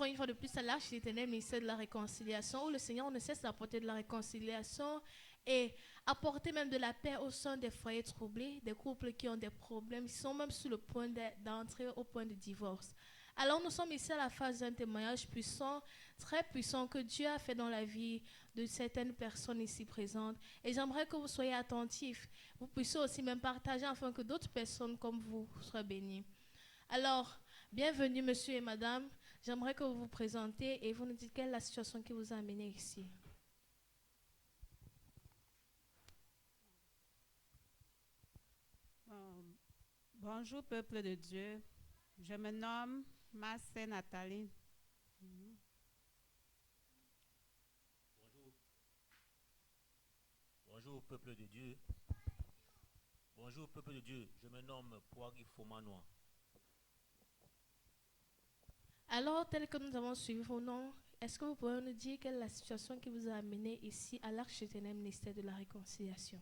une fois de plus à l'Arche éternelle, ministère de la réconciliation, où le Seigneur ne cesse d'apporter de la réconciliation et apporter même de la paix au sein des foyers troublés, des couples qui ont des problèmes, ils sont même sur le point d'entrer au point de divorce. Alors nous sommes ici à la phase d'un témoignage puissant, très puissant, que Dieu a fait dans la vie de certaines personnes ici présentes. Et j'aimerais que vous soyez attentifs, vous puissiez aussi même partager afin que d'autres personnes comme vous soient bénies. Alors, bienvenue monsieur et madame, j'aimerais que vous vous présentez et vous nous dites quelle est la situation qui vous a amené ici. Bonjour peuple de Dieu, je me nomme Massé Nathalie. Bonjour peuple de Dieu. Bonjour peuple de Dieu, je me nomme Poagui Fomanoa. Alors, tel que nous avons suivi vos noms, est-ce que vous pouvez nous dire quelle est la situation qui vous a amené ici à l'Arche éternelle ministère de la réconciliation?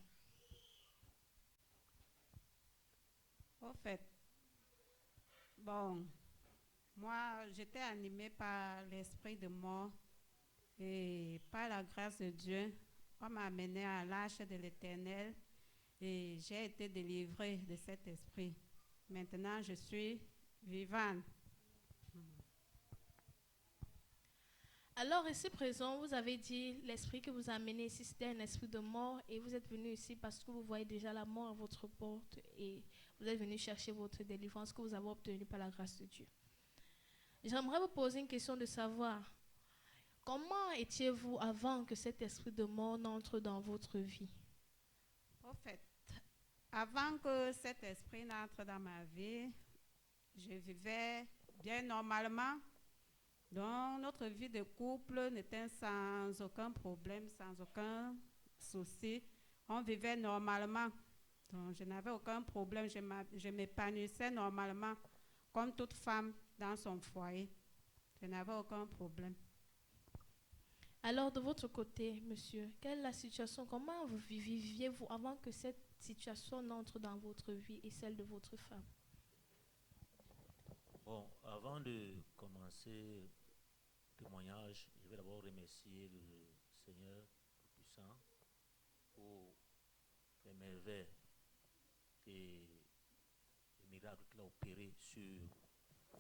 Au fait, moi j'étais animée par l'esprit de mort et par la grâce de Dieu, on m'a amené à l'Arche de l'Éternel et j'ai été délivrée de cet esprit. Maintenant, je suis vivante. Alors, ici présent, vous avez dit l'esprit que vous a amené ici, c'était un esprit de mort et vous êtes venu ici parce que vous voyez déjà la mort à votre porte et vous êtes venu chercher votre délivrance que vous avez obtenue par la grâce de Dieu. J'aimerais vous poser une question de savoir, comment étiez-vous avant que cet esprit de mort n'entre dans votre vie? Au fait, avant que cet esprit n'entre dans ma vie, je vivais bien normalement. Donc, notre vie de couple n'était sans aucun problème, sans aucun souci. On vivait normalement. Donc, je n'avais aucun problème. Je m'épanouissais normalement, comme toute femme dans son foyer. Je n'avais aucun problème. Alors, de votre côté, monsieur, quelle est la situation? Comment vous viviez-vous avant que cette situation n'entre dans votre vie et celle de votre femme? Bon, avant de commencer le témoignage, je vais d'abord remercier le Seigneur puissant pour les merveilles et les miracles qu'il a opérés sur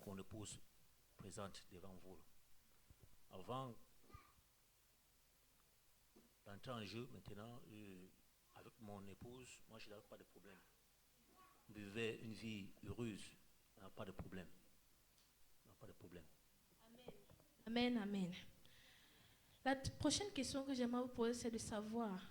mon épouse présente devant vous. Avant d'entrer en jeu maintenant, avec mon épouse, moi je n'avais pas de problème. On vivait une vie heureuse, on n'a pas de problème. On n'a pas de problème. Amen, amen. La prochaine question que j'aimerais vous poser, c'est de savoir,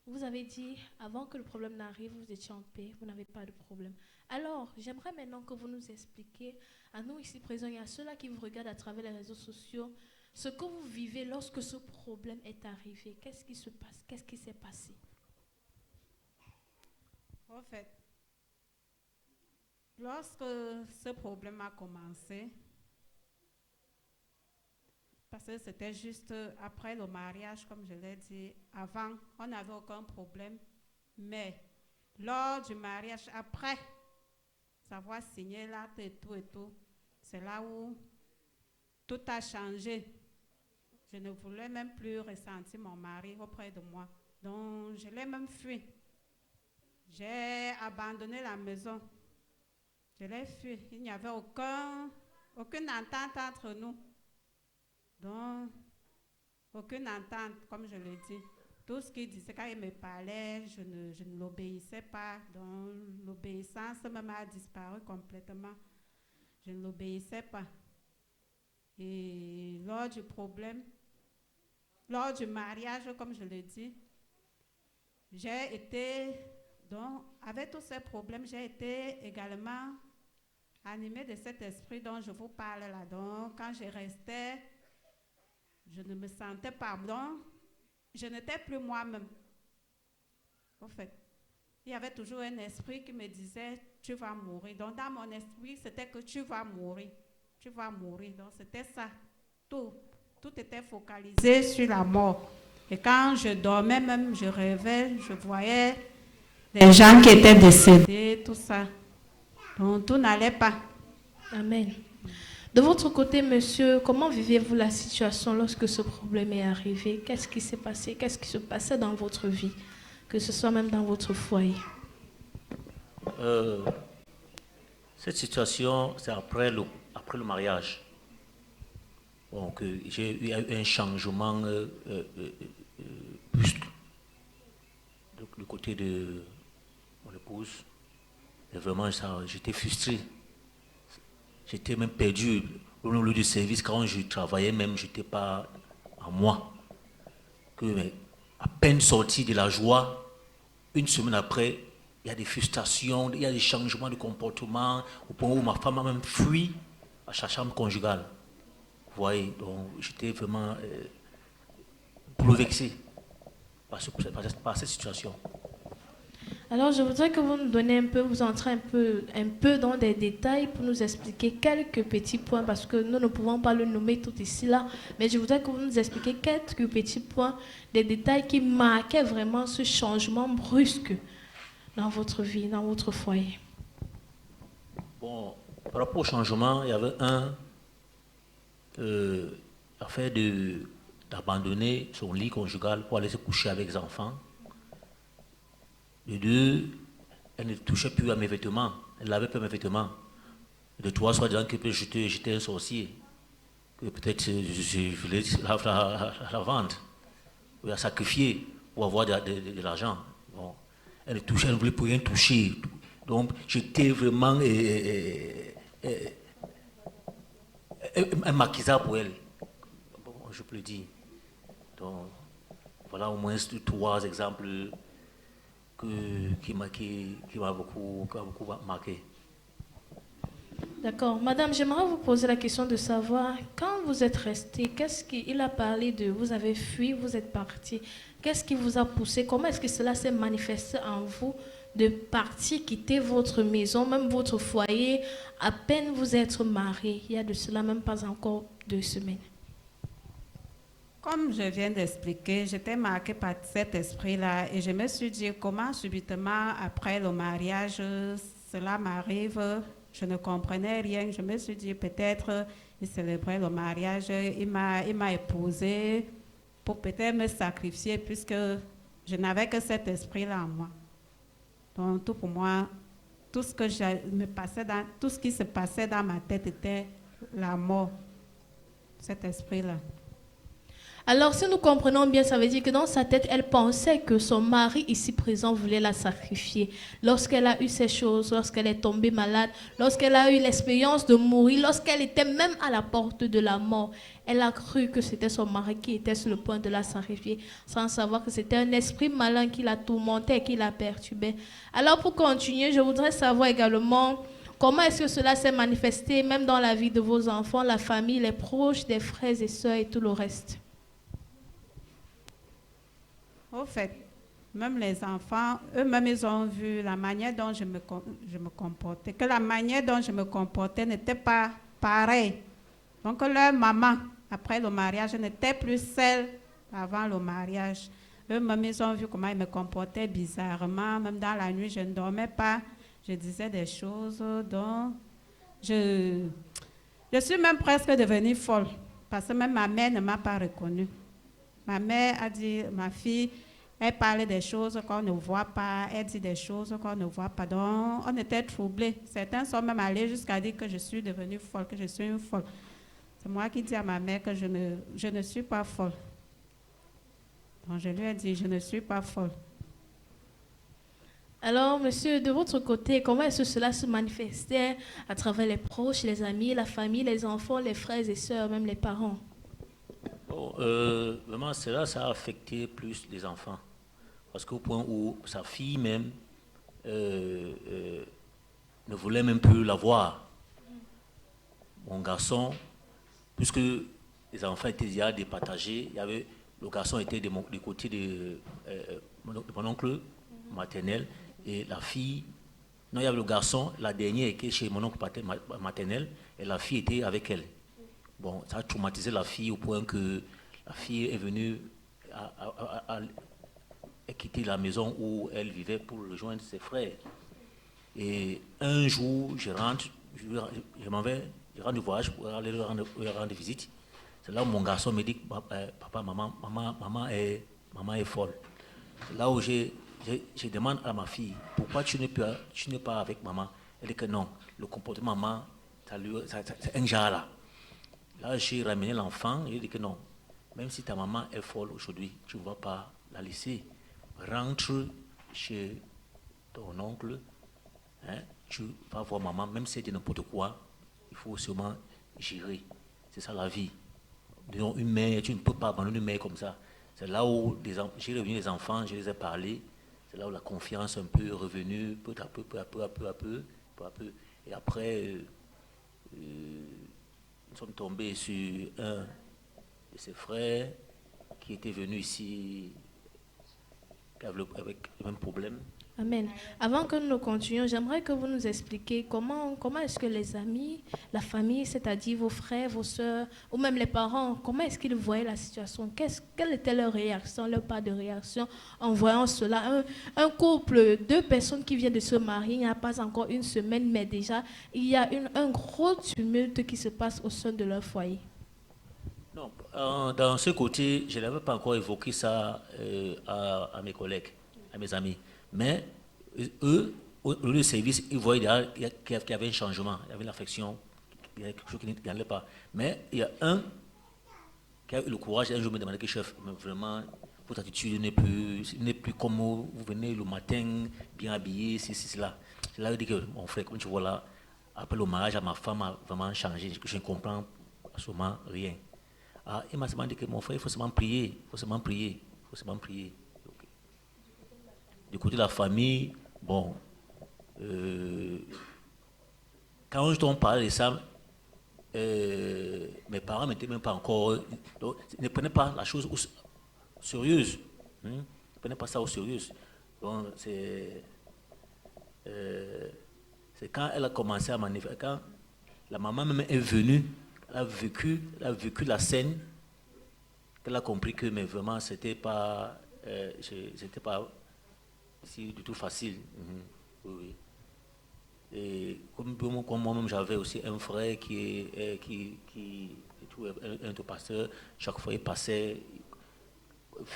vous avez dit, avant que le problème n'arrive, vous étiez en paix, vous n'avez pas de problème. Alors, j'aimerais maintenant que vous nous expliquiez, à nous ici présents et à ceux-là qui vous regardent à travers les réseaux sociaux, ce que vous vivez lorsque ce problème est arrivé. Qu'est-ce qui se passe? Qu'est-ce qui s'est passé? En fait, lorsque ce problème a commencé, parce que c'était juste après le mariage, comme je l'ai dit, avant, on n'avait aucun problème. Mais lors du mariage, après savoir signer l'acte et tout, c'est là où tout a changé. Je ne voulais même plus ressentir mon mari auprès de moi. Donc, je l'ai même fui. J'ai abandonné la maison. Je l'ai fui. Il n'y avait aucune entente entre nous. Donc, aucune entente, comme je l'ai dit. Tout ce qu'il disait, quand il me parlait, je ne l'obéissais pas. Donc, l'obéissance même a disparu complètement. Je ne l'obéissais pas. Et lors du mariage, comme je l'ai dit, j'ai été, donc, avec tous ces problèmes, j'ai été également animée de cet esprit dont je vous parle là. Donc, quand je restais, je ne me sentais pas bon. Je n'étais plus moi-même. En fait, il y avait toujours un esprit qui me disait, tu vas mourir. Donc, dans mon esprit, c'était que tu vas mourir. Tu vas mourir. Donc, c'était ça. Tout était focalisé sur la mort. Et quand je dormais même, je rêvais, je voyais des gens qui étaient décédés, tout ça. Donc, tout n'allait pas. Amen. De votre côté, monsieur, comment vivez-vous la situation lorsque ce problème est arrivé? Qu'est-ce qui s'est passé? Qu'est-ce qui se passait dans votre vie? Que ce soit même dans votre foyer. Euh, cette situation, c'est après le mariage. Donc, j'ai eu un changement brusque du côté de mon épouse. Et vraiment, j'étais frustré. J'étais même perdu. Au lieu du service, quand je travaillais même, je n'étais pas en moi. Mais à peine sorti de la joie, une semaine après, il y a des frustrations, il y a des changements de comportement, au point où ma femme a même fui à sa chambre conjugale. Vous voyez, donc j'étais vraiment bouleversé par cette situation. Alors, je voudrais que vous nous donniez un peu, vous entrez un peu dans des détails pour nous expliquer quelques petits points, parce que nous ne pouvons pas le nommer tout ici, là, mais je voudrais que vous nous expliquiez quelques petits points, des détails qui marquaient vraiment ce changement brusque dans votre vie, dans votre foyer. Bon, par rapport au changement, il y avait l'affaire d'abandonner son lit conjugal pour aller se coucher avec les enfants. De deux, elle ne touchait plus à mes vêtements. Elle n'avait pas mes vêtements. De trois, soit disant que j'étais un sorcier. Que peut-être je voulais la vendre. Ou la sacrifier pour avoir de l'argent. Bon. Elle ne voulait plus rien toucher. Donc, j'étais vraiment un maquisard pour elle. Bon, je peux le dire. Donc, voilà au moins trois exemples qui m'a beaucoup marqué. D'accord. Madame, j'aimerais vous poser la question de savoir, quand vous êtes resté, qu'est-ce qu'il a parlé de, vous avez fui, vous êtes parti, qu'est-ce qui vous a poussé, comment est-ce que cela s'est manifesté en vous de partir, quitter votre maison, même votre foyer, à peine vous êtes marié, il y a de cela même pas encore 2 semaines. Comme je viens d'expliquer, j'étais marquée par cet esprit-là et je me suis dit comment subitement après le mariage cela m'arrive. Je ne comprenais rien. Je me suis dit peut-être il célébrait le mariage, il m'a épousée pour peut-être me sacrifier puisque je n'avais que cet esprit-là en moi. Donc tout pour moi, tout ce qui se passait dans ma tête était la mort, cet esprit-là. Alors, si nous comprenons bien, ça veut dire que dans sa tête, elle pensait que son mari ici présent voulait la sacrifier. Lorsqu'elle a eu ces choses, lorsqu'elle est tombée malade, lorsqu'elle a eu l'expérience de mourir, lorsqu'elle était même à la porte de la mort, elle a cru que c'était son mari qui était sur le point de la sacrifier, sans savoir que c'était un esprit malin qui la tourmentait, qui la perturbait. Alors, pour continuer, je voudrais savoir également comment est-ce que cela s'est manifesté, même dans la vie de vos enfants, la famille, les proches, des frères et sœurs et tout le reste. Au fait, même les enfants, eux-mêmes, ils ont vu la manière dont je me comportais, que la manière dont je me comportais n'était pas pareille. Donc leur maman, après le mariage, n'était plus celle avant le mariage. Eux-mêmes, ils ont vu comment ils me comportaient bizarrement. Même dans la nuit, je ne dormais pas. Je disais des choses dont je suis même presque devenue folle. Parce que même ma mère ne m'a pas reconnue. Ma mère a dit, ma fille, elle parlait des choses qu'on ne voit pas, elle dit des choses qu'on ne voit pas. Donc, on était troublés. Certains sont même allés jusqu'à dire que je suis devenue folle, que je suis une folle. C'est moi qui dis à ma mère que je ne suis pas folle. Donc, je lui ai dit, je ne suis pas folle. Alors, monsieur, de votre côté, comment est-ce que cela se manifestait à travers les proches, les amis, la famille, les enfants, les frères et sœurs, même les parents? Bon, vraiment, ça a affecté plus les enfants. Parce qu'au point où sa fille même ne voulait même plus la voir. Mon garçon, puisque les enfants étaient déjà départagés, le garçon était du côté de mon oncle maternel et la fille, non, il y avait le garçon, la dernière était chez mon oncle maternel et la fille était avec elle. Bon, ça a traumatisé la fille au point que la fille est venue à quitter la maison où elle vivait pour rejoindre ses frères. Et un jour, je rentre, je m'en vais, je rentre du voyage pour aller leur rendre visite. C'est là où mon garçon me dit, papa, maman est folle. C'est là où je demande à ma fille, pourquoi tu n'es pas avec maman? Elle dit que non, le comportement de maman, c'est un genre là. Là, j'ai ramené l'enfant et il dit que non, même si ta maman est folle aujourd'hui, tu ne vas pas la laisser. Rentre chez ton oncle, hein, tu vas voir maman, même si elle dit n'importe quoi, il faut sûrement gérer. C'est ça la vie. Disons, une mère, tu ne peux pas abandonner une mère comme ça. C'est là où j'ai revenu les enfants, je les ai parlé. C'est là où la confiance un peu est revenue, peu à peu. Et après, nous sommes tombés sur un de ses frères qui était venu ici avec le même problème. Amen. Avant que nous continuions, j'aimerais que vous nous expliquiez comment est-ce que les amis, la famille, c'est-à-dire vos frères, vos soeurs, ou même les parents, comment est-ce qu'ils voyaient la situation? Quelle était leur réaction, leur part de réaction en voyant cela? Un couple, deux personnes qui viennent de se marier, il n'y a pas encore une semaine, mais déjà, il y a un gros tumulte qui se passe au sein de leur foyer. Non, dans ce côté, je n'avais pas encore évoqué ça à mes collègues, à mes amis. Mais eux, au lieu de service, ils voyaient qu'il y avait un changement, il y avait une affection, il y avait quelque chose qui n'allait pas. Mais il y a un qui a eu le courage, un jour me demandait que chef, mais vraiment, votre attitude n'est plus comme vous venez le matin, bien habillé, cela. C'est là où il dit que mon frère, comme tu vois là, après le mariage, ma femme a vraiment changé, je ne comprends absolument rien. Ah, il m'a demandé que mon frère, il faut seulement prier. Du côté de la famille, bon, quand on parlait de ça, mes parents n'étaient même pas encore, donc, ne prenaient pas la chose sérieuse. Ne prenaient pas ça au sérieux. Donc, c'est quand elle a commencé à manifester, quand la maman même est venue, elle a vécu la scène, qu'elle a compris que mais vraiment c'était pas du tout facile. Oui. Et comme moi-même j'avais aussi un frère qui est un pasteur, chaque fois il passait,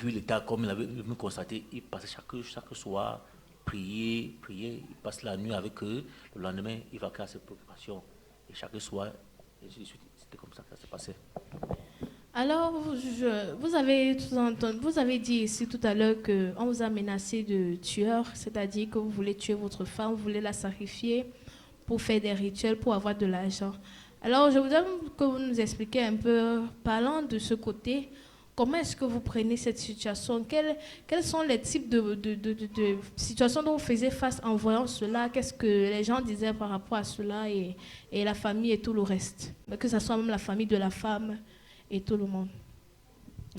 vu l'état comme il avait me constaté, il passait chaque soir prier, il passe la nuit avec eux, le lendemain il va faire ses préoccupations. Et chaque soir, c'était comme ça que ça se passait. Alors, vous avez dit ici tout à l'heure qu'on vous a menacé de tueur, c'est-à-dire que vous voulez tuer votre femme, vous voulez la sacrifier pour faire des rituels, pour avoir de l'argent. Alors, je voudrais que vous nous expliquiez un peu, parlant de ce côté, comment est-ce que vous prenez cette situation? Quels sont les types de situations dont vous faisiez face en voyant cela? Qu'est-ce que les gens disaient par rapport à cela et la famille et tout le reste? Que ce soit même la famille de la femme et tout le monde.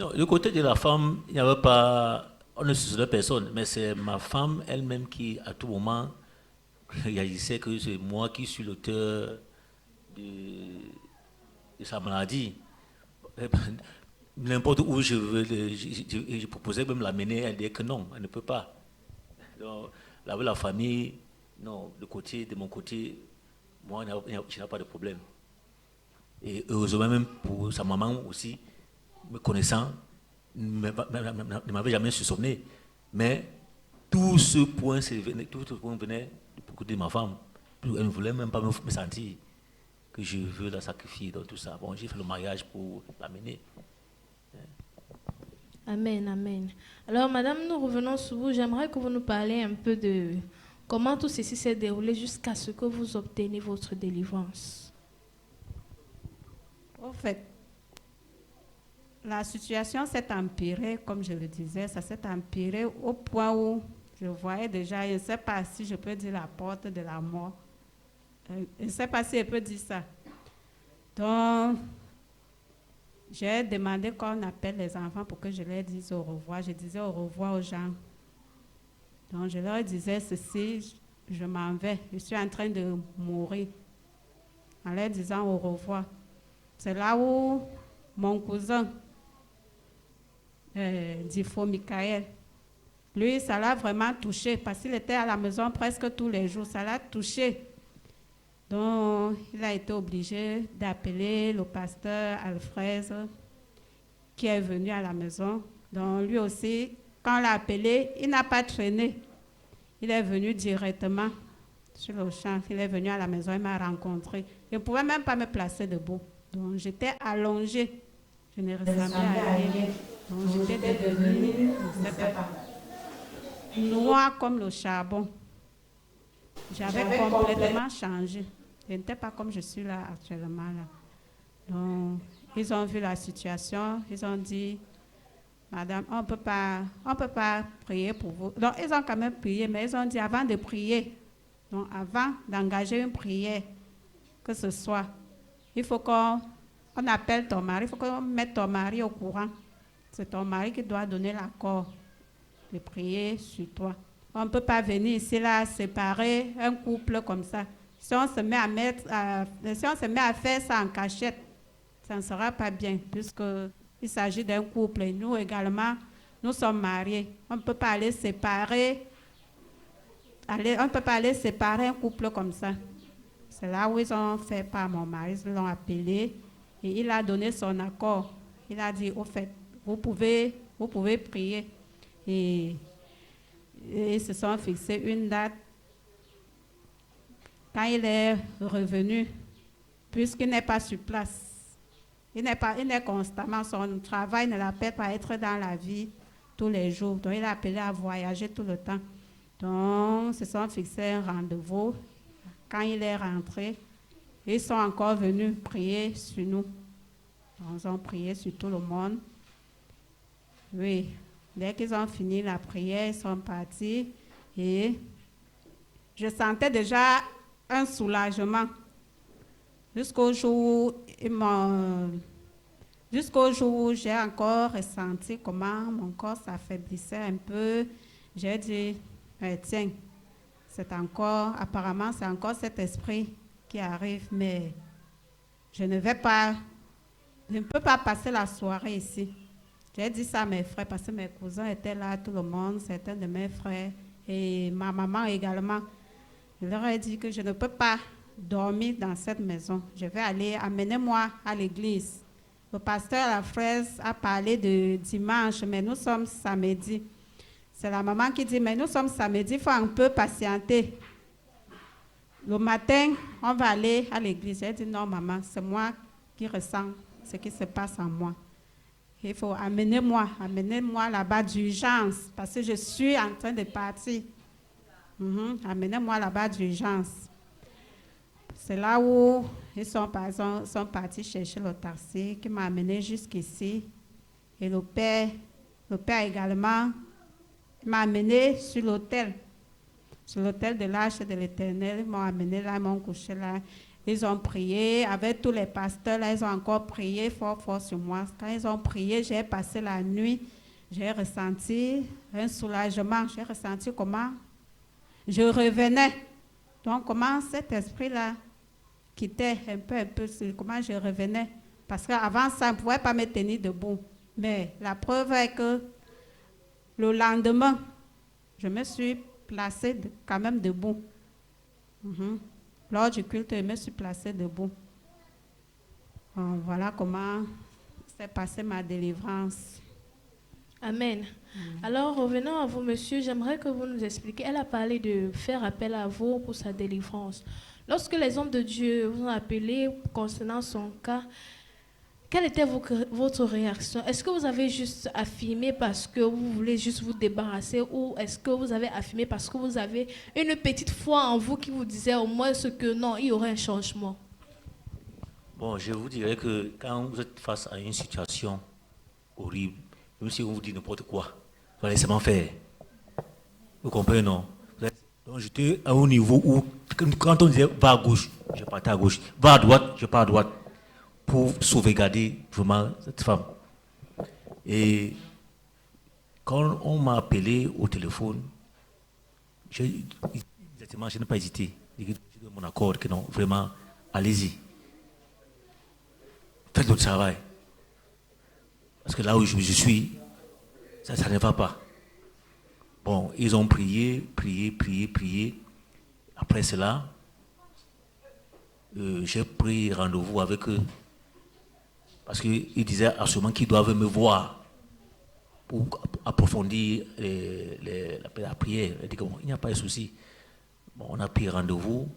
Non, du côté de la femme, il n'y avait pas, on ne suicidait personne, mais c'est ma femme elle-même qui, à tout moment, réagissait que c'est moi qui suis l'auteur de sa maladie. N'importe où je proposais même l'amener, elle disait que non, elle ne peut pas. Donc, là, avec la famille, non, de mon côté, moi, je n'ai pas de problème. Et heureusement même pour sa maman aussi, me connaissant, ne m'avait jamais soupçonné. Mais tout ce point venait du côté de ma femme. Elle ne voulait même pas me sentir que je veux la sacrifier dans tout ça. Bon, j'ai fait le mariage pour l'amener. Amen, amen. Alors, madame, nous revenons sur vous. J'aimerais que vous nous parliez un peu de comment tout ceci s'est déroulé jusqu'à ce que vous obteniez votre délivrance. En fait, la situation s'est empirée, comme je le disais, ça s'est empiré au point où je voyais déjà, je ne sais pas si je peux dire la porte de la mort. Je ne sais pas si je peux dire ça. Donc, j'ai demandé qu'on appelle les enfants pour que je leur dise au revoir. Je disais au revoir aux gens. Donc, je leur disais ceci, je m'en vais, je suis en train de mourir. En leur disant au revoir. C'est là où mon cousin, Difo Michael, lui, ça l'a vraiment touché parce qu'il était à la maison presque tous les jours. Ça l'a touché. Donc, il a été obligé d'appeler le pasteur Alfred qui est venu à la maison. Donc, lui aussi, quand on l'a appelé, il n'a pas traîné. Il est venu directement sur le champ. Il est venu à la maison, il m'a rencontré. Je ne pouvais même pas me placer debout. Donc, j'étais allongée. Je ne ressemblais à rien. Donc, j'étais devenue, je ne sais pas, noire comme le charbon. J'avais complètement changé. Je n'étais pas comme je suis là actuellement. Là. Donc, ils ont vu la situation. Ils ont dit, madame, on ne peut pas prier pour vous. Donc, ils ont quand même prié, mais ils ont dit, avant de prier, donc avant d'engager une prière, que ce soit, il faut qu'on appelle ton mari, il faut qu'on mette ton mari au courant. C'est ton mari qui doit donner l'accord de prier sur toi. On ne peut pas venir ici, là, séparer un couple comme ça. Si on se met à faire ça en cachette, ça ne sera pas bien, puisqu'il s'agit d'un couple. Et nous également, nous sommes mariés. On ne peut pas aller séparer un couple comme ça. C'est là où ils ont fait par mon mari, ils l'ont appelé et il a donné son accord. Il a dit, au fait, vous pouvez prier. Et ils se sont fixés une date. Quand il est revenu, puisqu'il n'est pas sur place, il n'est constamment, son travail ne l'appelle pas à être dans la vie tous les jours. Donc, il a appelé à voyager tout le temps. Donc, ils se sont fixés un rendez-vous. Quand il est rentré, ils sont encore venus prier sur nous. Donc, ils ont prié sur tout le monde. Oui. Dès qu'ils ont fini la prière, ils sont partis. Et je sentais déjà un soulagement. Jusqu'au jour où j'ai encore ressenti comment mon corps s'affaiblissait un peu. J'ai dit, tiens, apparemment c'est encore cet esprit qui arrive, mais je ne peux pas passer la soirée ici. J'ai dit ça à mes frères parce que mes cousins étaient là, tout le monde, certains de mes frères et ma maman également. Je leur ai dit que je ne peux pas dormir dans cette maison. Je vais aller, amenez-moi à l'église. Le pasteur La Fraise a parlé de dimanche, mais nous sommes samedi. C'est la maman qui dit, mais nous sommes samedi, il faut un peu patienter. Le matin, on va aller à l'église. J'ai dit, non maman, c'est moi qui ressens ce qui se passe en moi. Il faut amenez-moi là-bas d'urgence, parce que je suis en train de partir. Amenez-moi là-bas d'urgence. C'est là où ils sont partis chercher le taxi qui m'a amené jusqu'ici. Et le père également m'a amené sur l'autel de l'Arche de l'Éternel. Ils m'ont amené là, ils m'ont couché là. Ils ont prié avec tous les pasteurs. Là, ils ont encore prié fort, fort sur moi. Quand ils ont prié, j'ai passé la nuit. J'ai ressenti un soulagement. J'ai ressenti comment je revenais. Donc, comment cet esprit-là quittait un peu, comment je revenais. Parce qu'avant ça, on ne pouvait pas me tenir debout. Mais la preuve est que le lendemain, je me suis placée quand même debout. Lors du culte, je me suis placée debout. Voilà comment s'est passée ma délivrance. Amen. Alors, revenons à vous, monsieur. J'aimerais que vous nous expliquiez. Elle a parlé de faire appel à vous pour sa délivrance. Lorsque les hommes de Dieu vous ont appelé concernant son cas, quelle était votre réaction? Est-ce que vous avez juste affirmé parce que vous voulez juste vous débarrasser ou est-ce que vous avez affirmé parce que vous avez une petite foi en vous qui vous disait au moins ce que non, il y aurait un changement? Bon, je vous dirais que quand vous êtes face à une situation horrible, même si on vous dit n'importe quoi, vous allez seulement faire. Vous comprenez, non? Donc j'étais à un niveau où, quand on disait va à gauche, je partais à gauche. Va à droite, je pars à droite. Pour sauvegarder vraiment cette femme. Et quand on m'a appelé au téléphone, je n'ai pas hésité. J'ai donné mon accord que non, vraiment, allez-y. Faites votre travail. Parce que là où je suis, ça ne va pas. Bon, ils ont prié. Après cela, j'ai pris rendez-vous avec eux. Parce qu'ils disaient absolument qu'ils doivent me voir pour approfondir la prière. Ils disent il n'y a pas de souci. Bon, on a pris rendez-vous.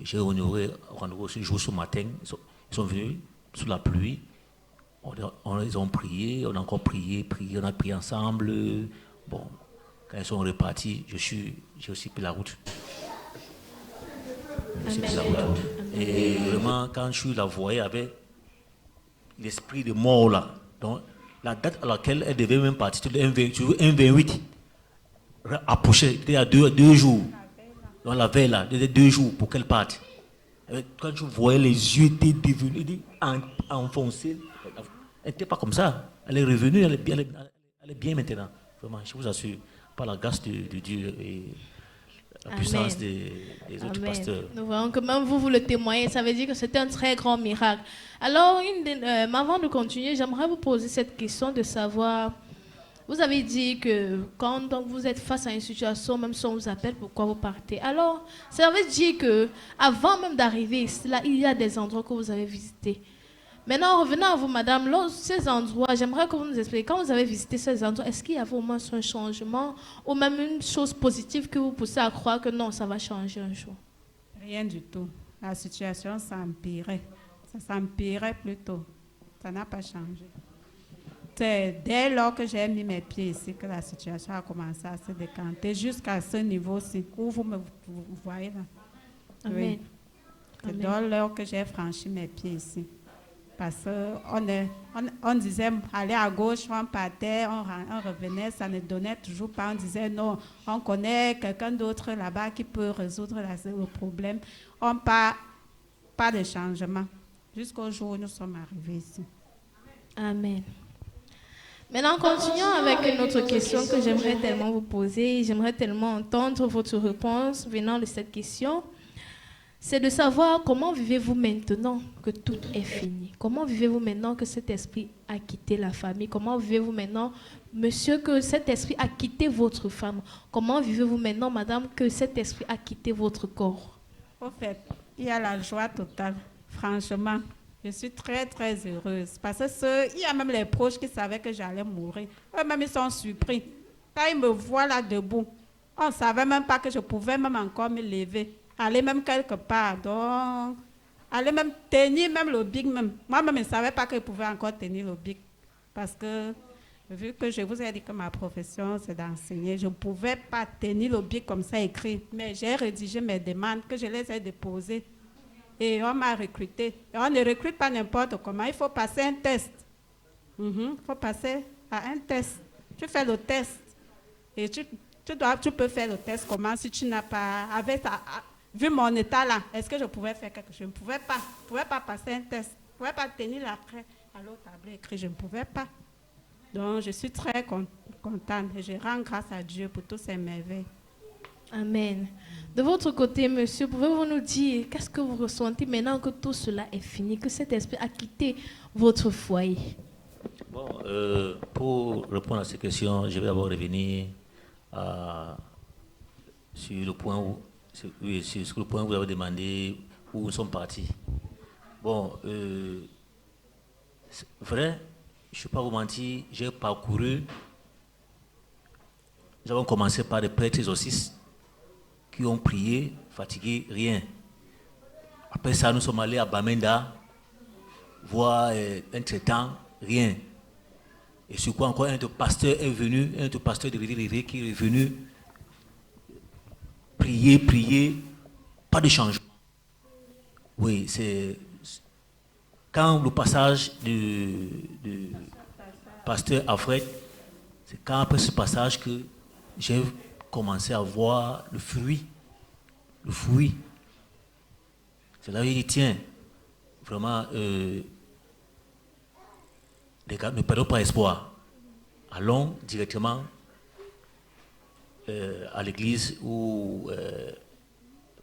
J'ai honoré rendez-vous ce jour, ce matin. Ils sont venus sous la pluie. Ils ont prié, on a encore prié, on a prié ensemble. Bon, quand ils sont repartis, j'ai aussi pris la route. Et vraiment, quand je la voyais avec l'esprit de mort là, donc la date à laquelle elle devait même partir, le 1,28, approchait, c'était il y a deux jours. Donc la veille là, il y a 2 jours pour qu'elle parte. Et quand je voyais les yeux étaient devenus enfoncés, elle n'était pas comme ça. Elle est revenue, elle est bien maintenant. Vraiment, je vous assure, par la grâce de Dieu et la puissance des autres pasteurs. Nous voyons que même vous le témoignez, ça veut dire que c'était un très grand miracle. Alors, avant de continuer, j'aimerais vous poser cette question de savoir, vous avez dit que quand donc, vous êtes face à une situation, même si on vous appelle, pourquoi vous partez? Alors, ça veut dire qu'avant même d'arriver ici, là, il y a des endroits que vous avez visités. Maintenant, revenons à vous, madame. Ces endroits, j'aimerais que vous nous expliquiez, quand vous avez visité ces endroits, est-ce qu'il y avait au moins un changement ou même une chose positive que vous poussez à croire que non, ça va changer un jour? Rien du tout. La situation s'empirait. Ça s'empirait plutôt. Ça n'a pas changé. C'est dès lors que j'ai mis mes pieds ici que la situation a commencé à se décanter jusqu'à ce niveau-ci où vous voyez là. Amen. Oui. C'est dès lors que j'ai franchi mes pieds ici. Parce qu'on disait aller à gauche, on partait, on revenait, ça ne donnait toujours pas. On disait non, on connaît quelqu'un d'autre là-bas qui peut résoudre le problème. On pas de changement. Jusqu'au jour où nous sommes arrivés ici. Amen. Maintenant, continuons avec une autre question que j'aimerais tellement vous poser. J'aimerais tellement entendre votre réponse venant de cette question. C'est de savoir comment vivez-vous maintenant que tout est fini. Comment vivez-vous maintenant que cet esprit a quitté la famille? Comment vivez-vous maintenant, monsieur, que cet esprit a quitté votre femme? Comment vivez-vous maintenant, madame, que cet esprit a quitté votre corps? Au fait, il y a la joie totale. Franchement, je suis très, très heureuse. Parce que il y a même les proches qui savaient que j'allais mourir. Eux-mêmes, ils sont surpris. Quand ils me voient là debout, on ne savait même pas que je pouvais même encore me lever. Aller même quelque part, donc aller même tenir même le bic même. Moi-même, je ne savais pas que je pouvais encore tenir le bic. Parce que, vu que je vous ai dit que ma profession, c'est d'enseigner, je ne pouvais pas tenir le bic comme ça écrit. Mais j'ai rédigé mes demandes, que je les ai déposées. Et on m'a recruté. Et on ne recrute pas n'importe comment, il faut passer un test. Il faut passer à un test. Tu fais le test. Et tu peux faire le test comment si tu n'as pas... Vu mon état là, est-ce que je pouvais faire quelque chose? Je ne pouvais pas. Je ne pouvais pas passer un test. Je ne pouvais pas tenir la craie à l'autre tableau écrit. Je ne pouvais pas. Donc, je suis très contente et je rends grâce à Dieu pour toutes ces merveilles. Amen. De votre côté, monsieur, pouvez-vous nous dire qu'est-ce que vous ressentez maintenant que tout cela est fini, que cet esprit a quitté votre foyer? Bon, pour répondre à ces questions, je vais d'abord revenir sur le point où... sur le point où vous avez demandé où nous sommes partis. Bon, c'est vrai, je ne vais pas vous mentir, j'ai parcouru. Nous avons commencé par des prêtres exorcistes qui ont prié, fatigué, rien. Après ça, nous sommes allés à Bamenda, voir un traitant, rien. Et sur quoi encore un autre pasteur est venu, un autre pasteur de Rivière qui est venu. Prier, pas de changement. Oui, c'est quand le passage du pasteur Alfred, c'est quand après ce passage que j'ai commencé à voir le fruit. C'est là où il dit, tiens, vraiment, les gars, ne perdons pas espoir. Allons directement à l'église où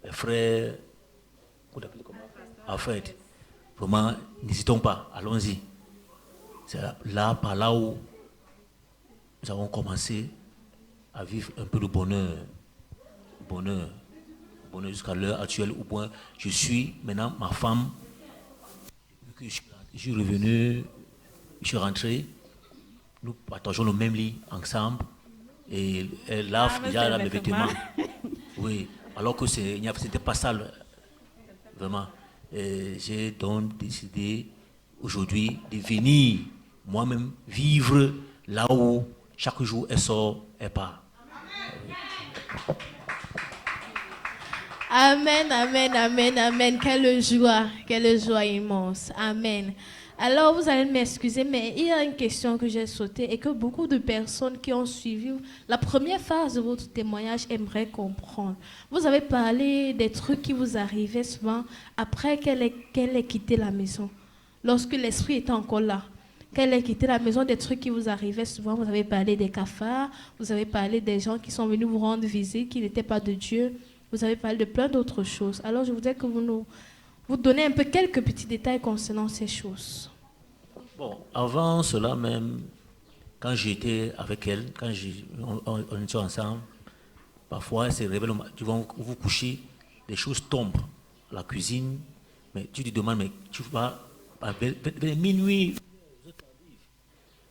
les frères, Alfred, vraiment, n'hésitons pas, allons-y. C'est là, par là où nous avons commencé à vivre un peu de bonheur bonheur jusqu'à l'heure actuelle, au point je suis maintenant ma femme. Je suis revenu, je suis rentré, nous partageons le même lit ensemble et elle lave déjà mes vêtements. Oui, alors que c'était pas ça, vraiment. J'ai donc décidé aujourd'hui de venir moi-même vivre là où chaque jour elle sort, elle part. Amen, amen, amen, amen. Quelle joie immense. Amen. Alors, vous allez m'excuser, mais il y a une question que j'ai sautée et que beaucoup de personnes qui ont suivi la première phase de votre témoignage aimeraient comprendre. Vous avez parlé des trucs qui vous arrivaient souvent après qu'elle ait quitté la maison, lorsque l'esprit était encore là. Qu'elle ait quitté la maison, des trucs qui vous arrivaient souvent. Vous avez parlé des cafards, vous avez parlé des gens qui sont venus vous rendre visite, qui n'étaient pas de Dieu. Vous avez parlé de plein d'autres choses. Alors, je voudrais que vous donnez un peu quelques petits détails concernant ces choses. Bon, avant cela même, quand j'étais avec elle, quand on était ensemble, parfois elle se réveille, tu vas vous coucher, les choses tombent à la cuisine, mais tu te demandes, mais tu vas vers minuit,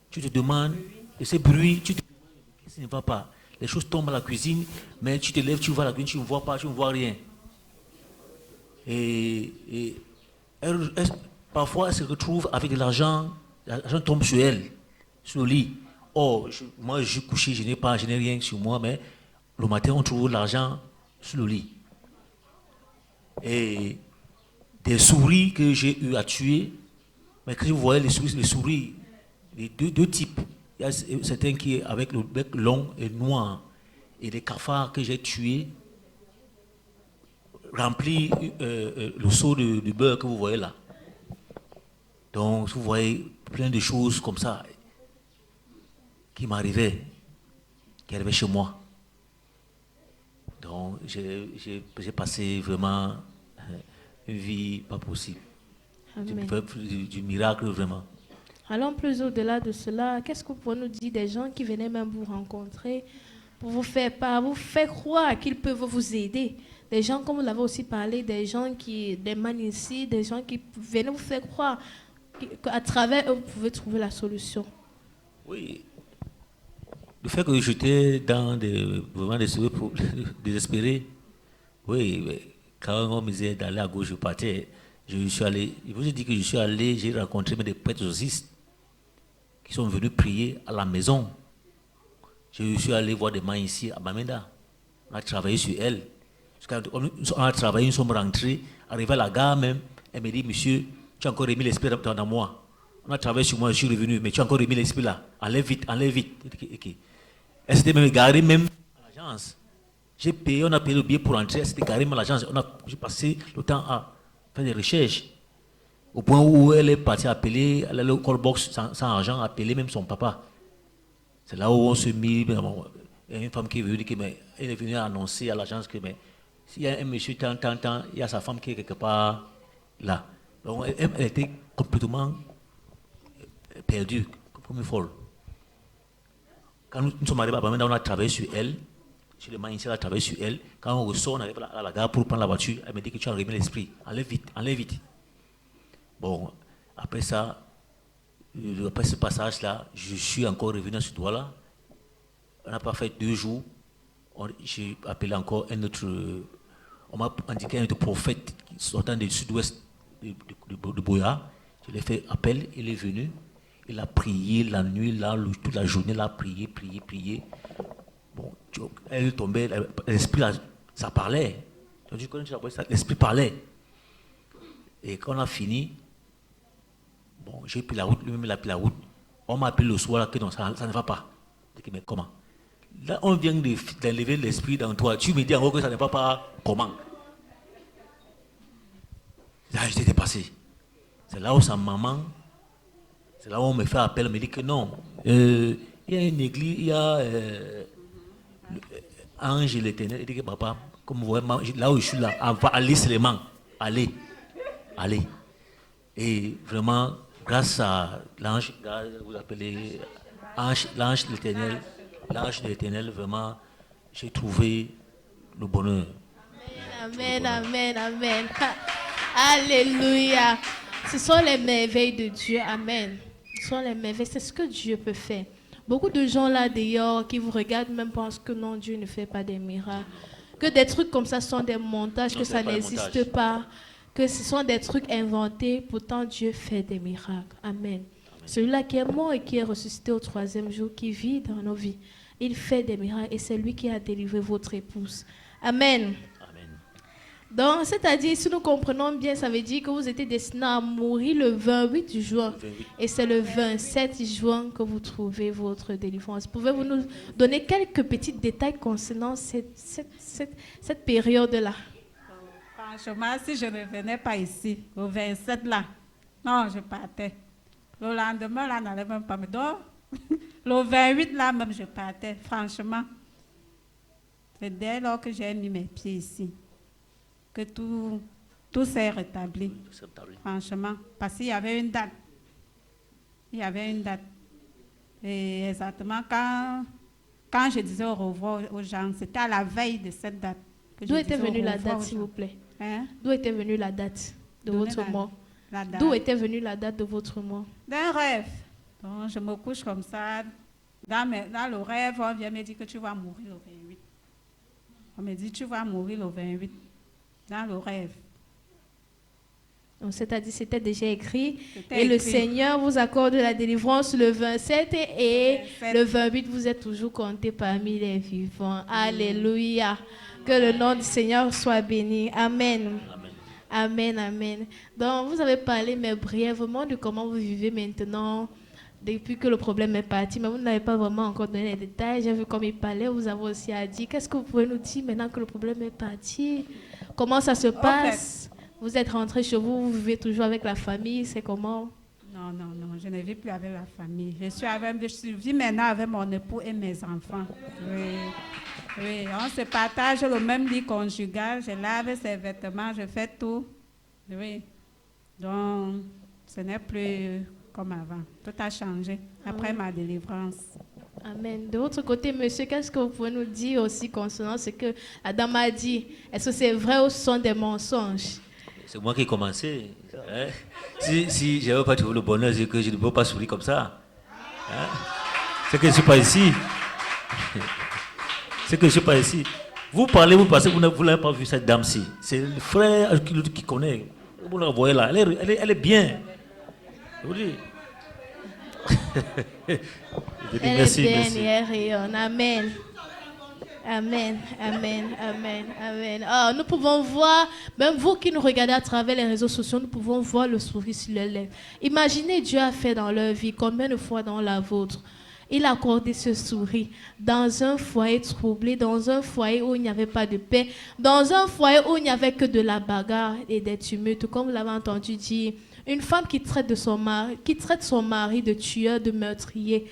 tu te demandes, et ces bruits, tu te demandes, qu'est-ce qui ne va pas? Les choses tombent à la cuisine, mais tu te lèves, tu vas à la cuisine, tu ne vois pas, tu ne vois rien. Et parfois, elle se retrouve avec de l'argent tombe sur elle, sur le lit. Oh, moi, je suis couché, je n'ai rien sur moi, mais le matin, on trouve l'argent sur le lit. Et des souris que j'ai eu à tuer, mais quand vous voyez les souris, les deux types, il y a certains qui avec le bec long et noir, et les cafards que j'ai tués, remplis le seau de beurre que vous voyez là. Donc, vous voyez plein de choses comme ça qui m'arrivaient, qui arrivaient chez moi. Donc, j'ai passé vraiment une vie pas possible. Du miracle, vraiment. Alors, plus au-delà de cela, qu'est-ce que vous pouvez nous dire des gens qui venaient même vous rencontrer pour vous faire croire qu'ils peuvent vous aider? Des gens, comme vous l'avez aussi parlé, des man ici, des gens qui venaient vous faire croire qu'à travers eux, vous pouvez trouver la solution. Oui. Le fait que j'étais dans vraiment des souhaits désespérés, oui, quand on me disait d'aller à gauche, je partais. Je suis allé, je vous ai dit que je suis allé, j'ai rencontré des prêtres exorcistes qui sont venus prier à la maison. Je suis allé voir des mains ici à Bamenda. On a travaillé sur elle. On a travaillé, nous sommes rentrés, arrivé à la gare même, elle me dit, monsieur, tu as encore remis l'esprit dans moi. On a travaillé sur moi, je suis revenu, mais tu as encore remis l'esprit là. Enlève vite, enlève vite. Okay. Elle s'était même garée même à l'agence. J'ai payé, on a payé le billet pour entrer, elle s'était garée même à l'agence. J'ai passé le temps à faire des recherches. Au point où elle est partie appeler, elle allait au call box sans argent, appeler même son papa. C'est là où on se mit. Il y a une femme qui est venue, elle est venue annoncer à l'agence que s'il y a un monsieur tant, il y a sa femme qui est quelque part là. Donc elle était complètement perdue, comme une folle. Quand nous sommes arrivés à Bamenda, on a travaillé sur elle. Sur le magicien, on a travaillé sur elle. Quand on ressort, on arrive à la gare pour prendre la voiture. Elle me dit que tu as remis l'esprit. Enlève vite, enlève vite. Bon, après ça, après ce passage-là, je suis encore revenu à ce doigt-là. On n'a pas fait 2 jours. J'ai appelé encore un autre. On m'a indiqué un autre prophète sortant du sud-ouest de Boya. Je l'ai fait appel, il est venu. Il a prié la nuit, là, toute la journée, il a prié. Bon, elle tombait, l'esprit, ça parlait. L'esprit parlait. Et quand on a fini, bon, j'ai pris la route, lui-même il a pris la route. On m'a appelé le soir là, que non, ça ne va pas. Je dis, mais comment? Là, on vient d'enlever l'esprit dans toi. Tu me dis encore que ça ne va pas. Comment? Là, j'étais dépassé. C'est là où sa maman, c'est là où on me fait appel, on me dit que non. Il y a une église, il y a Ange et l'Éternel. Il dit que papa, comme vous voyez, là où je suis là, allez seulement. Allez. Et vraiment, grâce à l'ange, vous appelez l'ange de l'Éternel, vraiment, j'ai trouvé le bonheur. Amen, amen, amen. Alléluia. Ce sont les merveilles de Dieu. Amen. Ce sont les merveilles. C'est ce que Dieu peut faire. Beaucoup de gens là dehors qui vous regardent même pensent que non, Dieu ne fait pas des miracles. Que des trucs comme ça sont des montages, Non, que c'est ça pas des n'existe montages. pas. Que ce sont des trucs inventés. Pourtant, Dieu fait des miracles. Amen. Celui-là qui est mort et qui est ressuscité au 3e jour, qui vit dans nos vies, il fait des miracles et c'est lui qui a délivré votre épouse. Amen. Amen. Donc, c'est-à-dire, si nous comprenons bien, ça veut dire que vous étiez destiné à mourir le 28 juin. 28. Et c'est le 27 juin que vous trouvez votre délivrance. Pouvez-vous nous donner quelques petits détails concernant cette période-là? Franchement, si je ne venais pas ici, au 27 là, non, je partais. Le lendemain, là, n'allait même pas me dormir. Le 28 là, même, je partais. Franchement, c'est dès lors que j'ai mis mes pieds ici que tout s'est rétabli. C'est rétabli. Franchement, parce qu'il y avait une date. Il y avait une date. Et exactement, quand je disais au revoir aux gens, c'était à la veille de cette date. Que je D'où était disais au venue la revoir date, aux s'il gens. vous plaît? Hein? D'où était venue la date de Donnez votre mort? La date. D'où était venue la date de votre mort? D'un rêve. Donc, je me couche comme ça. Dans le rêve, on vient me dire que tu vas mourir le 28. On me dit, tu vas mourir le 28. Dans le rêve. Donc, c'est-à-dire, c'était déjà écrit. C'était Et le écrit. Seigneur vous accorde la délivrance le 27 et 27. le 28, vous êtes toujours compté parmi les vivants. Alléluia. Que le nom du Seigneur soit béni. Amen. Amen. Amen, amen. Donc, vous avez parlé, mais brièvement, de comment vous vivez maintenant, depuis que le problème est parti, mais vous n'avez pas vraiment encore donné les détails. J'ai vu comme il parlait, vous avez aussi à dire. Qu'est-ce que vous pouvez nous dire maintenant que le problème est parti? Comment ça se passe? Vous êtes rentré chez vous, vous vivez toujours avec la famille, c'est comment? Non, non, non, je ne vis plus avec la famille. Je vis maintenant avec mon époux et mes enfants. Oui, oui, on se partage le même lit conjugal. Je lave ses vêtements, je fais tout. Oui, donc ce n'est plus comme avant. Tout a changé après ma délivrance. Amen. De votre côté, monsieur, qu'est-ce que vous pouvez nous dire aussi concernant ce que la dame a dit? Est-ce que c'est vrai ou ce sont des mensonges? C'est moi qui ai commencé. Hein? Si je n'avais pas trouvé le bonheur, c'est que je ne peux pas sourire comme ça. Hein? C'est que je ne suis pas ici. C'est que je ne suis pas ici. Vous parlez, vous pensez que vous n'avez pas vu cette dame-ci. C'est le frère qui connaît. Vous la voyez là. Elle est bien. Je vous dis. Je dis Elle merci, est merci. bien et elle rayonne. Amen. Amen, amen, amen, amen. Ah, nous pouvons voir, même vous qui nous regardez à travers les réseaux sociaux, nous pouvons voir le sourire sur les lèvres. Imaginez Dieu a fait dans leur vie, combien de fois dans la vôtre. Il a accordé ce sourire dans un foyer troublé, dans un foyer où il n'y avait pas de paix, dans un foyer où il n'y avait que de la bagarre et des tumultes, comme vous l'avez entendu dire. Une femme qui traite son mari de tueur, de meurtrier.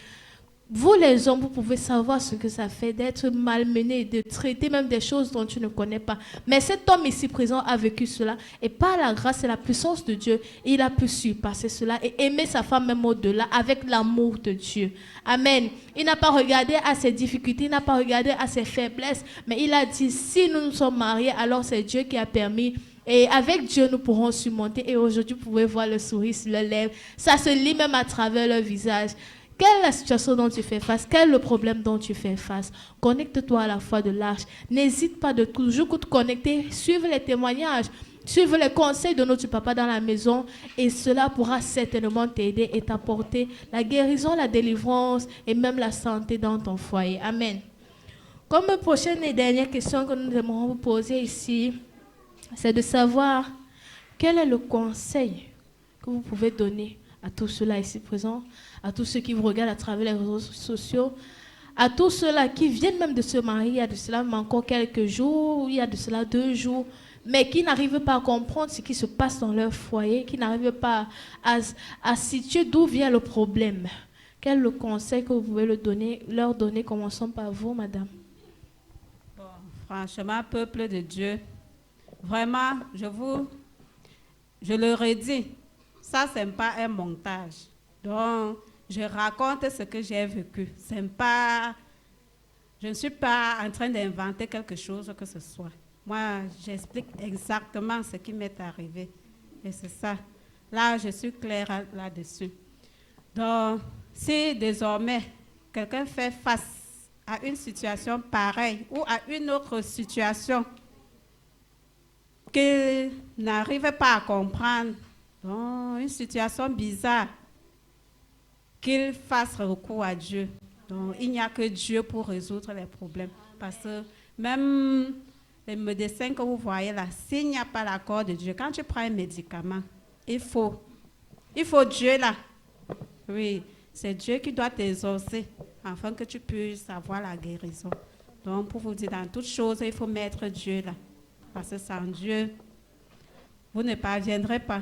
Vous les hommes, vous pouvez savoir ce que ça fait d'être malmené, de traiter même des choses dont tu ne connais pas. Mais cet homme ici présent a vécu cela et par la grâce et la puissance de Dieu, il a pu surpasser cela et aimer sa femme même au-delà avec l'amour de Dieu. Amen. Il n'a pas regardé à ses difficultés, il n'a pas regardé à ses faiblesses, mais il a dit, si nous nous sommes mariés, alors c'est Dieu qui a permis. Et avec Dieu, nous pourrons surmonter. Et aujourd'hui, vous pouvez voir le sourire sur leurs lèvres. Ça se lit même à travers leur visage. Quelle est la situation dont tu fais face? Quel est le problème dont tu fais face? Connecte-toi à la foi de l'Arche. N'hésite pas de toujours te connecter. Suive les témoignages. Suive les conseils de notre papa dans la maison. Et cela pourra certainement t'aider et t'apporter la guérison, la délivrance et même la santé dans ton foyer. Amen. Comme prochaine et dernière question que nous aimerons vous poser ici, c'est de savoir quel est le conseil que vous pouvez donner à tous ceux-là ici présents, à tous ceux qui vous regardent à travers les réseaux sociaux, à tous ceux-là qui viennent même de se marier, il y a de cela même encore quelques jours, il y a de cela 2 jours, mais qui n'arrivent pas à comprendre ce qui se passe dans leur foyer, qui n'arrivent pas à situer d'où vient le problème. Quel est le conseil que vous pouvez leur donner? Commençons par vous, madame. Bon, franchement, peuple de Dieu, vraiment, je le redis, ça, ce n'est pas un montage. Donc, je raconte ce que j'ai vécu. Je ne suis pas en train d'inventer quelque chose que ce soit. Moi, j'explique exactement ce qui m'est arrivé. Et c'est ça. Là, je suis claire là-dessus. Donc, si désormais, quelqu'un fait face à une situation pareille ou à une autre situation qu'il n'arrive pas à comprendre, donc une situation bizarre, qu'il fasse recours à Dieu. Donc, il n'y a que Dieu pour résoudre les problèmes. Parce que même les médecins que vous voyez là, s'il n'y a pas l'accord de Dieu, quand tu prends un médicament, il faut Dieu là. Oui, c'est Dieu qui doit t'exaucer afin que tu puisses avoir la guérison. Donc, pour vous dire, dans toutes choses, il faut mettre Dieu là. Parce que sans Dieu, vous ne parviendrez pas,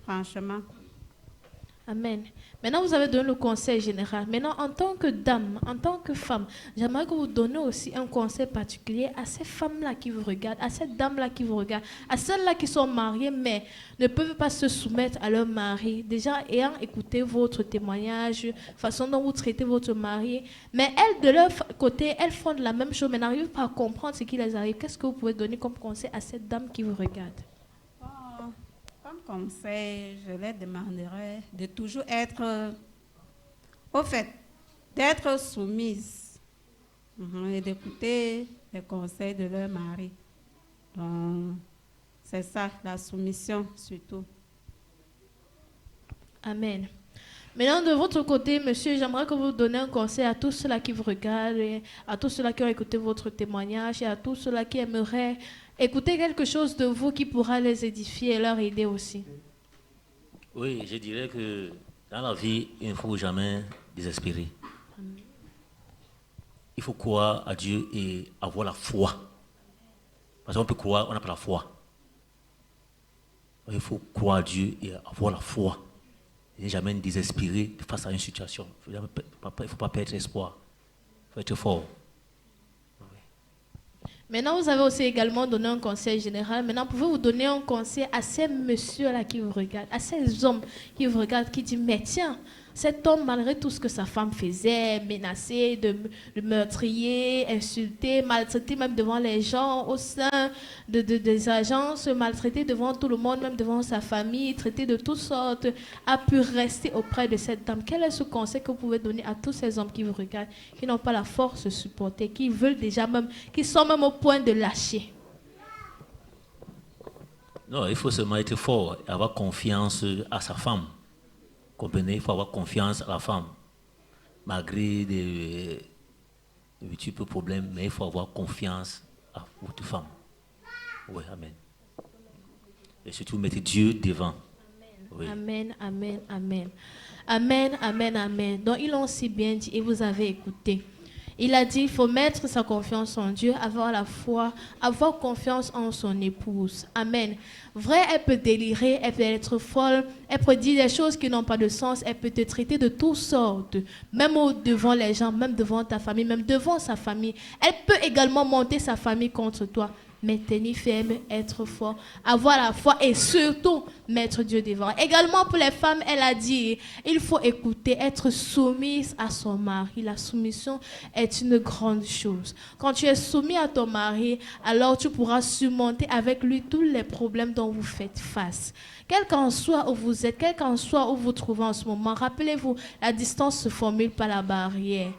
franchement. Amen. Maintenant, vous avez donné le conseil général. Maintenant, en tant que dame, en tant que femme, j'aimerais que vous donniez aussi un conseil particulier à ces femmes-là qui vous regardent, à ces dames-là qui vous regardent, à celles-là qui sont mariées, mais ne peuvent pas se soumettre à leur mari. Déjà, ayant écouté votre témoignage, façon dont vous traitez votre mari, mais elles, de leur côté, elles font de la même chose, mais n'arrivent pas à comprendre ce qui les arrive. Qu'est-ce que vous pouvez donner comme conseil à cette dame qui vous regarde? Comme conseil, je les demanderais de toujours être, au fait, d'être soumise et d'écouter les conseils de leur mari. Donc, c'est ça, la soumission surtout. Amen. Maintenant, de votre côté, monsieur, j'aimerais que vous donniez un conseil à tous ceux-là qui vous regardent, à tous ceux-là qui ont écouté votre témoignage et à tous ceux-là qui aimeraient écouter quelque chose de vous qui pourra les édifier et leur aider aussi. Oui, je dirais que dans la vie, il ne faut jamais désespérer. Il faut croire à Dieu et avoir la foi. Parce qu'on peut croire, on n'a pas la foi. Il faut croire à Dieu et avoir la foi. Il ne faut jamais désespérer face à une situation. Il ne faut pas perdre espoir. Il faut être fort. Maintenant, vous avez aussi également donné un conseil général. Maintenant, pouvez-vous donner un conseil à ces messieurs-là qui vous regardent, à ces hommes qui vous regardent, qui disent, mais tiens, cet homme, malgré tout ce que sa femme faisait, menacé de meurtrier, insulté, maltraité même devant les gens au sein des agences, maltraité devant tout le monde, même devant sa famille, traité de toutes sortes, a pu rester auprès de cette dame. Quel est ce conseil que vous pouvez donner à tous ces hommes qui vous regardent, qui n'ont pas la force de supporter, qui veulent déjà même, qui sont même au point de lâcher? Non, il faut seulement être fort et avoir confiance à sa femme. Comprenez, il faut avoir confiance à la femme. Malgré des multiples problèmes, mais il faut avoir confiance à votre femme. Oui, amen. Et surtout, mettez Dieu devant. Oui. Amen, amen, amen. Amen, amen, amen. Donc, ils l'ont si bien dit et vous avez écouté. Il a dit, il faut mettre sa confiance en Dieu, avoir la foi, avoir confiance en son épouse. Amen. Vrai, elle peut délirer, elle peut être folle, elle peut dire des choses qui n'ont pas de sens, elle peut te traiter de toutes sortes, même devant les gens, même devant ta famille, même devant sa famille. Elle peut également monter sa famille contre toi. Mais tenir ferme, être fort, avoir la foi et surtout mettre Dieu devant. Également pour les femmes, elle a dit, il faut écouter, être soumise à son mari. La soumission est une grande chose. Quand tu es soumis à ton mari, alors tu pourras surmonter avec lui tous les problèmes dont vous faites face. Quel qu'en soit où vous êtes, quel qu'en soit où vous vous trouvez en ce moment, rappelez-vous, la distance se formule par la barrière.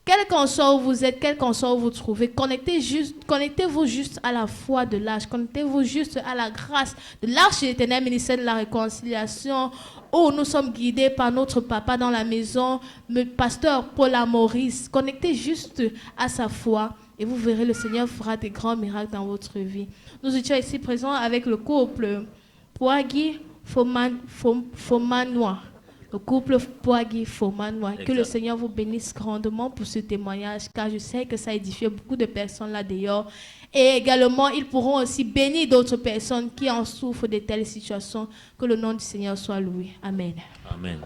Quel qu'en soit où vous êtes, quel qu'en soit où vous vous trouvez, connectez-vous juste à la foi de l'Arche, connectez-vous juste à la grâce de l'Arche de l'Éternel, ministère de la réconciliation, où nous sommes guidés par notre papa dans la maison, le pasteur Paul Maurice. Connectez juste à sa foi et vous verrez le Seigneur fera des grands miracles dans votre vie. Nous étions ici présents avec le couple Poagui Fomanois. Le couple Poagui-Fomanois. Que le Seigneur vous bénisse grandement pour ce témoignage, car je sais que ça édifie beaucoup de personnes là dehors. Et également, ils pourront aussi bénir d'autres personnes qui en souffrent de telles situations. Que le nom du Seigneur soit loué. Amen. Amen.